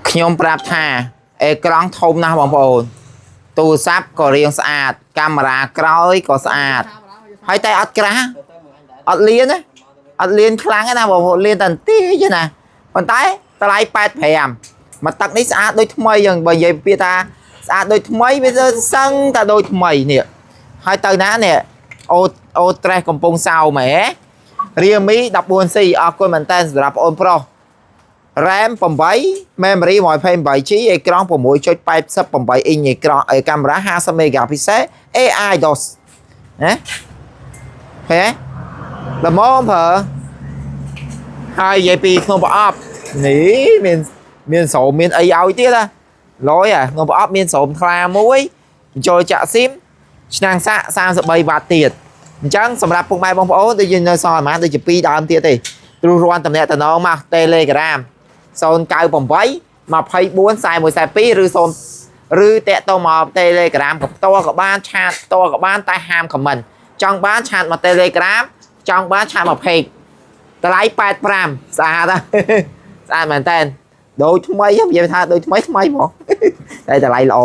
ខ្ញុំប្រាប់ថាអេក្រង់ធំណាស់បងប្អូនទូរស័ព្ទក៏រាងស្អាតកាមេរ៉ាក្រោយក៏ស្អាតហើយតែអត់ក្រាស់អត់លៀនណាអត់លៀនខ្លាំងណាបងប្អូនលៀនតែបន្តិចណាប៉ុន្តែតម្លៃ85មកទឹកនេះស្អាតដូចថ្មីយ៉ាងបើនិយាយពីថាស្អាតដូចថ្មីវាសឹងតែដូចថ្មីនេះហើយទៅណានេះអូត្រេសកំពង់សោមហ៎Realme 14C អរគុណមែនតើសម្រាប់បងអូនប្រុស RAM 8 Memory 128GB អេក្រង់ 6.88 អ៊ីងអេក្រង់កាមេរ៉ា50 megapixel AI DOS ណាហេល្មមប្រើហើយនិយាយពីក្នុងប្រអប់នេះមានស្រោមមានអីឲ្យទៀតណាលយក្នុងប្រអប់មានស្រោមថ្លាមួយចូលចាក់ស៊ីមឆ្នាំងសាក់33វ៉ាត់ទៀតអញ្ចឹងសម្រាប់ពុកម៉ែបងប្អូនដែលយើងនៅសល់ប្រហែលដូចជា2ដើមទៀតទេទ្រុសរាន់តំណែងតំណងមក Telegram 098 24 4142ឬតាក់ទងមក Telegram ក៏ផ្ទាល់ក៏បានឆាតផ្ទាល់ក៏បានតែហាម comment ចង់បានឆាតមក Telegram ចង់បានឆាតមក Page តម្លៃ85ស្អាតណាស់ស្អាតមែនតើដូចថ្មីនិយាយថាដូចថ្មីហ្មងតែតម្លៃល្អ